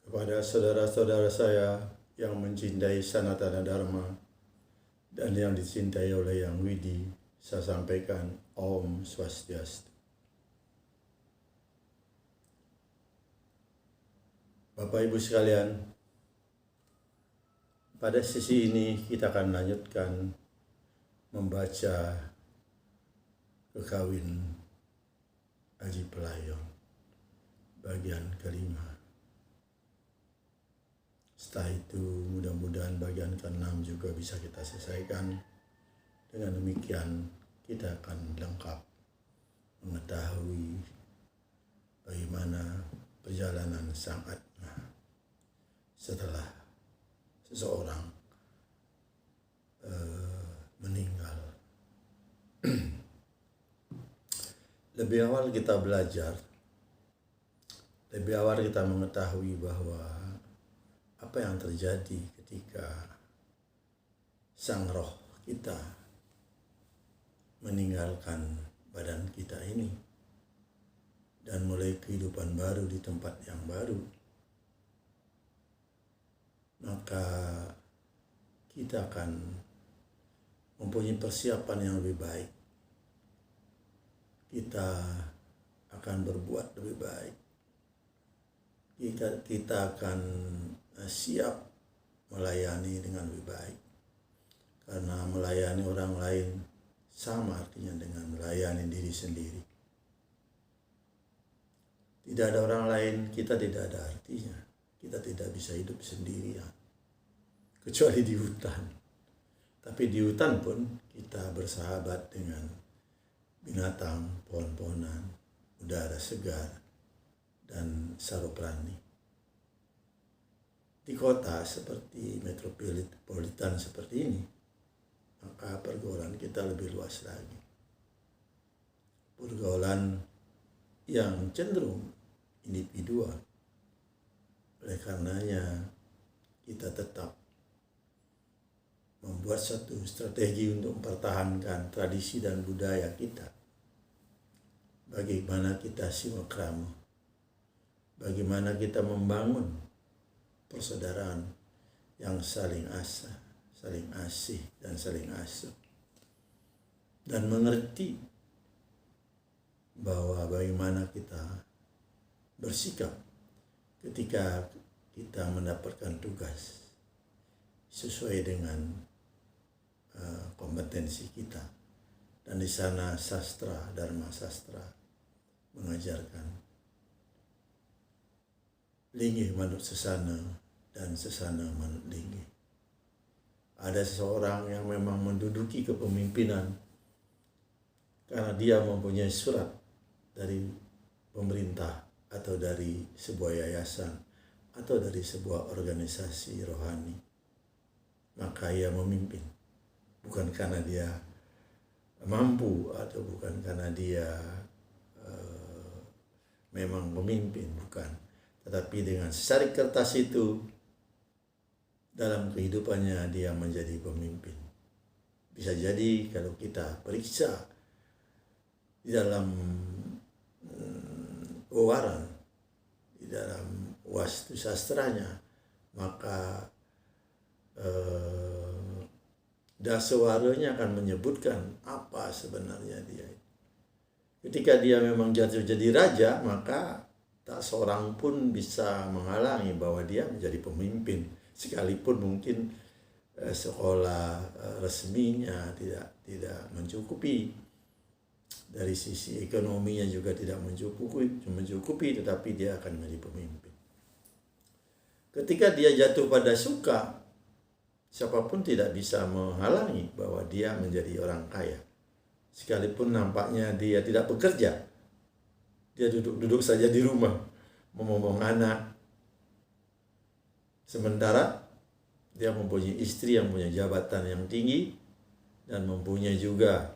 Kepada saudara-saudara saya yang mencintai Sanatana Dharma dan yang dicintai oleh Yang Widi, saya sampaikan Om Swastiastu. Bapak Ibu sekalian, pada sesi ini kita akan lanjutkan membaca Kekawin Aji Pelayong bagian kelima. Setelah itu mudah-mudahan bagian ke-6 juga bisa kita selesaikan. Dengan demikian kita akan lengkap mengetahui bagaimana perjalanan Sang Atma setelah seseorang meninggal. Lebih awal kita belajar, lebih awal kita mengetahui bahwa apa yang terjadi ketika sang roh kita meninggalkan badan kita ini dan mulai kehidupan baru di tempat yang baru, maka kita akan mempunyai persiapan yang lebih baik. Kita akan berbuat lebih baik. Kita akan siap melayani dengan lebih baik. Karena melayani orang lain sama artinya dengan melayani diri sendiri. Tidak ada orang lain, kita tidak ada artinya. Kita tidak bisa hidup sendirian, kecuali di hutan. Tapi di hutan pun kita bersahabat dengan binatang, pohon-pohonan, udara segar, dan saroprani. Di kota seperti metropolitan seperti ini, maka pergaulan kita lebih luas lagi. Pergaulan yang cenderung individual. Oleh karenanya kita tetap membuat satu strategi untuk mempertahankan tradisi dan budaya kita. Bagaimana kita silaturahmi, bagaimana kita membangun persaudaraan yang saling asah, saling asih, dan saling asuh. Dan mengerti bahwa bagaimana kita bersikap ketika kita mendapatkan tugas sesuai dengan kompetensi kita. Dan di sana sastra, dharma sastra mengajarkan linggih manut sesana dan sesana manut linggih. Ada seseorang yang memang menduduki kepemimpinan karena dia mempunyai surat dari pemerintah atau dari sebuah yayasan atau dari sebuah organisasi rohani. Maka ia memimpin, bukan karena dia mampu atau bukan karena dia memang memimpin, bukan. Tetapi dengan secari kertas itu, dalam kehidupannya dia menjadi pemimpin. Bisa jadi kalau kita periksa di dalam pewaran, di dalam wastu sastranya, maka dasawaranya akan menyebutkan apa sebenarnya dia. Ketika dia memang jatuh jadi raja, maka tak seorang pun bisa menghalangi bahwa dia menjadi pemimpin. Sekalipun mungkin sekolah resminya tidak mencukupi, dari sisi ekonominya juga tidak mencukupi, tetapi dia akan menjadi pemimpin. Ketika dia jatuh pada suka, siapapun tidak bisa menghalangi bahwa dia menjadi orang kaya. Sekalipun nampaknya dia tidak bekerja, dia duduk saja di rumah, memomong anak. Sementara dia mempunyai istri yang punya jabatan yang tinggi dan mempunyai juga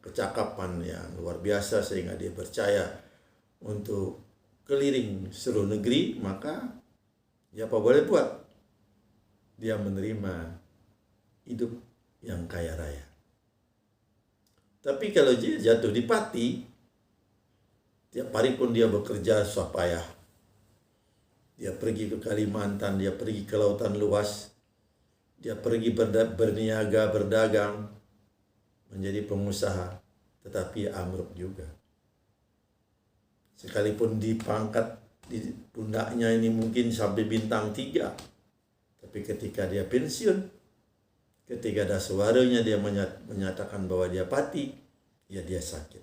kecakapan yang luar biasa sehingga dia percaya untuk keliling seluruh negeri. Maka ya apa boleh buat, dia menerima hidup yang kaya raya. Tapi kalau dia jatuh di pati, tiap hari pun dia bekerja susah payah, Dia pergi ke Kalimantan, dia pergi ke lautan luas, dia pergi berniaga, berdagang, menjadi pengusaha, tetapi amruk juga. Sekalipun dipangkat di pundaknya ini mungkin sampai bintang 3, tapi ketika dia pensiun, ketika ada suaranya dia menyatakan bahwa dia pati, ya dia sakit.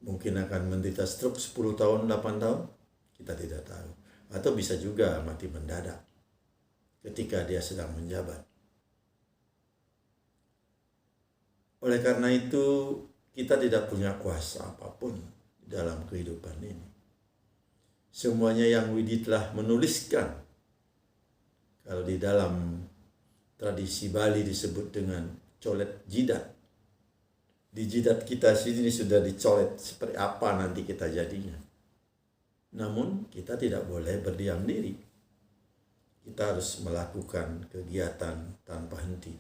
Mungkin akan menderita stroke 10 tahun, 8 tahun, kita tidak tahu. Atau bisa juga mati mendadak ketika dia sedang menjabat. Oleh karena itu, kita tidak punya kuasa apapun dalam kehidupan ini. Semuanya yang Widi telah menuliskan, kalau di dalam tradisi Bali disebut dengan colet jidat. Di jidat kita sini sudah dicolet seperti apa nanti kita jadinya. Namun kita tidak boleh berdiam diri. Kita harus melakukan kegiatan tanpa henti.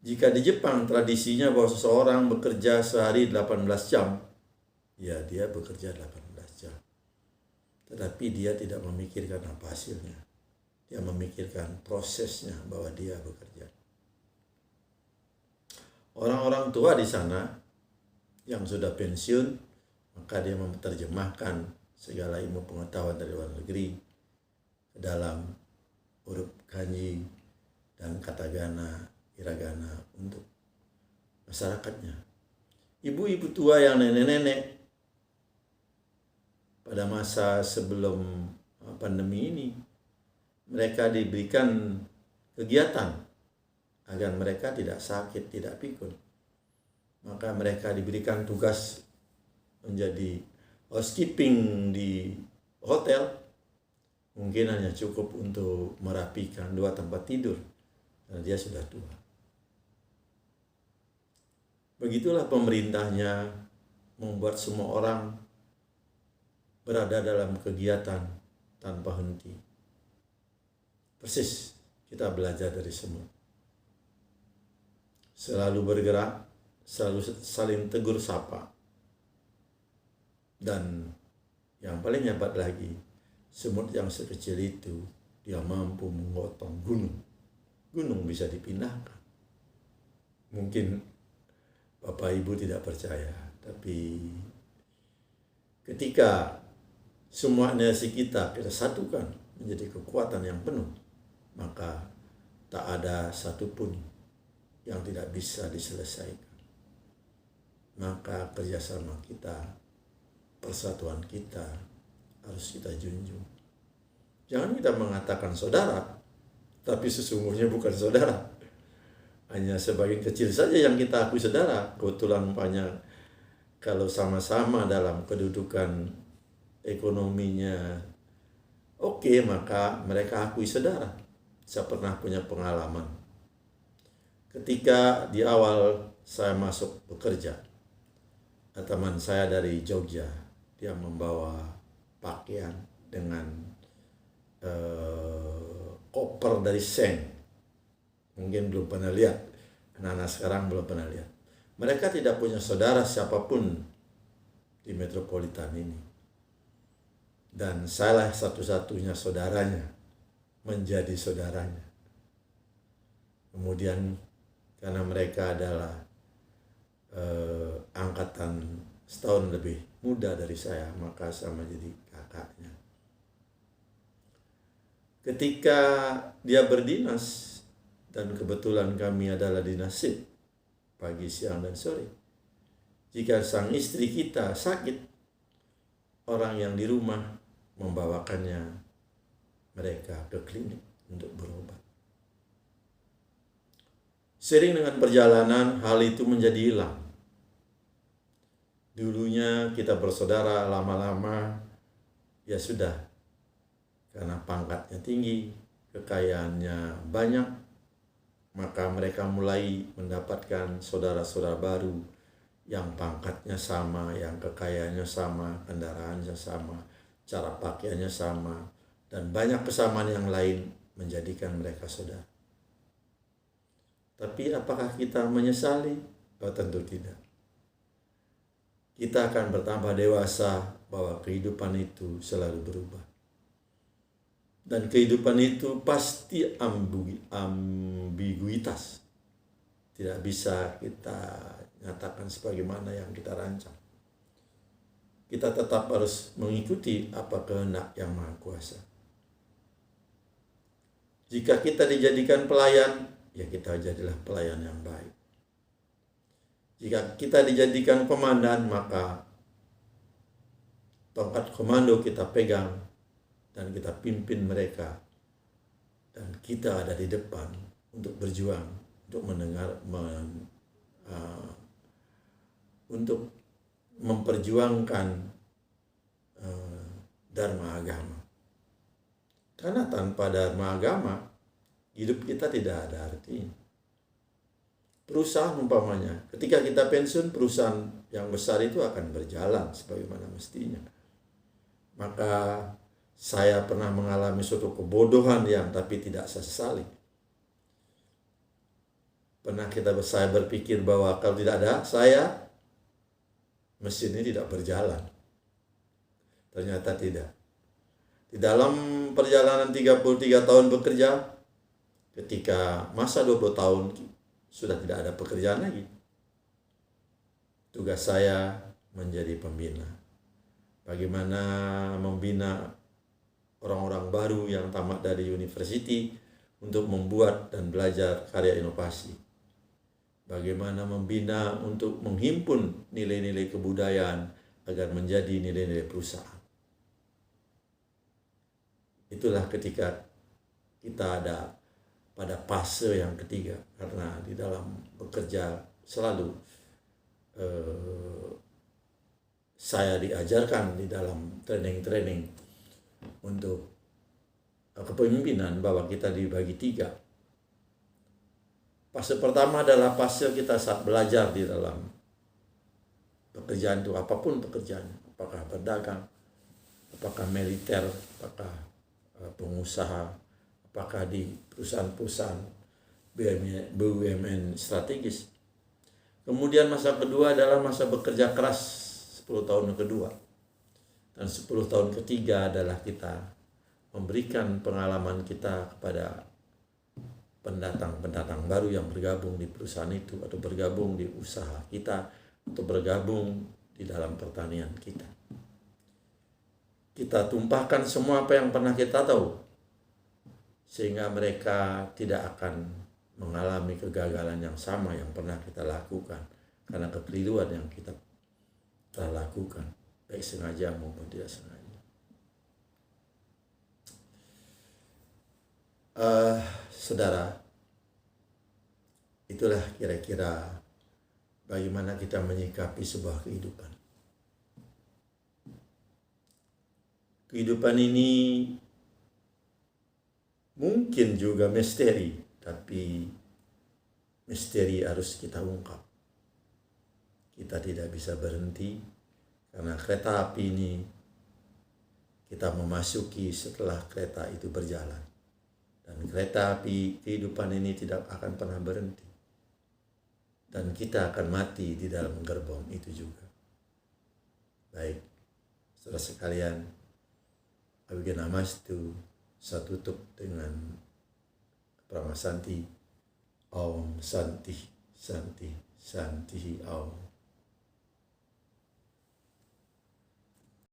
Jika di Jepang tradisinya bahwa seseorang bekerja sehari 18 jam, ya dia bekerja 18 jam. Tetapi dia tidak memikirkan apa hasilnya. Dia memikirkan prosesnya bahwa dia bekerja. Orang-orang tua di sana yang sudah pensiun, maka dia menerjemahkan segala ilmu pengetahuan dari luar negeri ke dalam huruf kanji dan katakana, hiragana untuk masyarakatnya. Ibu-ibu tua yang nenek-nenek pada masa sebelum pandemi ini, mereka diberikan kegiatan agar mereka tidak sakit, tidak pikun. Maka mereka diberikan tugas menjadi housekeeping di hotel. Mungkin hanya cukup untuk merapikan 2 tempat tidur, karena dia sudah tua. Begitulah pemerintahnya membuat semua orang berada dalam kegiatan tanpa henti. Persis kita belajar dari semut. Selalu bergerak, selalu saling tegur sapa. Dan yang paling hebat lagi, semut yang sekecil itu, dia mampu menggotong gunung. Gunung bisa dipindahkan. Mungkin Bapak Ibu tidak percaya, tapi ketika semua energi kita satukan menjadi kekuatan yang penuh, maka tak ada satupun yang tidak bisa diselesaikan. Maka kerjasama kita, persatuan kita harus kita junjung. Jangan kita mengatakan saudara, tapi sesungguhnya bukan saudara. Hanya sebagian kecil saja yang kita akui saudara. Kebetulan banyak kalau sama-sama dalam kedudukan ekonominya oke, maka mereka akui saudara. Saya pernah punya pengalaman. Ketika di awal saya masuk bekerja, teman saya dari Jogja, dia membawa pakaian dengan koper dari Seng. Mungkin belum pernah lihat, anak-anak sekarang belum pernah lihat. Mereka tidak punya saudara siapapun di metropolitan ini. Dan saya satu-satunya saudaranya, menjadi saudaranya. Kemudian karena mereka adalah angkatan setahun lebih muda dari saya, maka saya menjadi kakaknya. Ketika dia berdinas, dan kebetulan kami adalah dinas shift pagi, siang, dan sore. Jika sang istri kita sakit, orang yang di rumah membawakannya mereka ke klinik untuk berobat. Sering dengan perjalanan, hal itu menjadi hilang. Dulunya kita bersaudara, lama-lama ya sudah, karena pangkatnya tinggi, kekayaannya banyak, maka mereka mulai mendapatkan saudara-saudara baru yang pangkatnya sama, yang kekayaannya sama, kendaraannya sama, cara pakaiannya sama, dan banyak kesamaan yang lain menjadikan mereka saudara. Tapi apakah kita menyesali? Oh, tentu tidak. Kita akan bertambah dewasa, bahwa kehidupan itu selalu berubah. Dan kehidupan itu pasti ambiguitas. Tidak bisa kita nyatakan sebagaimana yang kita rancang. Kita tetap harus mengikuti apa kehendak yang Maha Kuasa. Jika kita dijadikan pelayan, ya kita jadilah pelayan yang baik. Jika kita dijadikan komandan, maka tongkat komando kita pegang dan kita pimpin mereka. Dan kita ada di depan untuk berjuang, untuk untuk memperjuangkan dharma agama. Karena tanpa dharma agama, hidup kita tidak ada artinya. Perusahaan umpamanya, ketika kita pensiun, perusahaan yang besar itu akan berjalan sebagaimana mestinya. Maka saya pernah mengalami suatu kebodohan yang tapi tidak saya sesali. Pernah saya berpikir bahwa kalau tidak ada saya, mesin ini tidak berjalan. Ternyata tidak. Di dalam perjalanan 33 tahun bekerja, ketika masa 20 tahun sudah tidak ada pekerjaan lagi. Tugas saya menjadi pembina. Bagaimana membina orang-orang baru yang tamat dari university untuk membuat dan belajar karya inovasi. Bagaimana membina untuk menghimpun nilai-nilai kebudayaan agar menjadi nilai-nilai perusahaan. Itulah ketika kita ada pada fase yang ketiga, karena di dalam bekerja selalu saya diajarkan di dalam training untuk kepemimpinan bahwa kita dibagi 3. Fase pertama adalah fase kita saat belajar di dalam pekerjaan itu, apapun pekerjaannya, apakah berdagang, apakah militer, apakah pengusaha, apakah di perusahaan-perusahaan BUMN strategis. Kemudian masa kedua adalah masa bekerja keras 10 tahun kedua. Dan 10 tahun ketiga adalah kita memberikan pengalaman kita kepada pendatang-pendatang baru yang bergabung di perusahaan itu, atau bergabung di usaha kita, atau bergabung di dalam pertanian kita. Kita tumpahkan semua apa yang pernah kita tahu, sehingga mereka tidak akan mengalami kegagalan yang sama yang pernah kita lakukan karena kekeliruan yang kita telah lakukan, baik sengaja maupun tidak sengaja. Saudara, itulah kira-kira bagaimana kita menyikapi sebuah kehidupan. Kehidupan ini mungkin juga misteri, tapi misteri harus kita ungkap. Kita tidak bisa berhenti, karena kereta api ini kita memasuki setelah kereta itu berjalan. Dan kereta api kehidupan ini tidak akan pernah berhenti. Dan kita akan mati di dalam gerbong itu juga. Baik, saudara sekalian, Abhigyan Namastu. Saya tutup dengan Pramasanti. Om Santi, Santi, Santi, Om.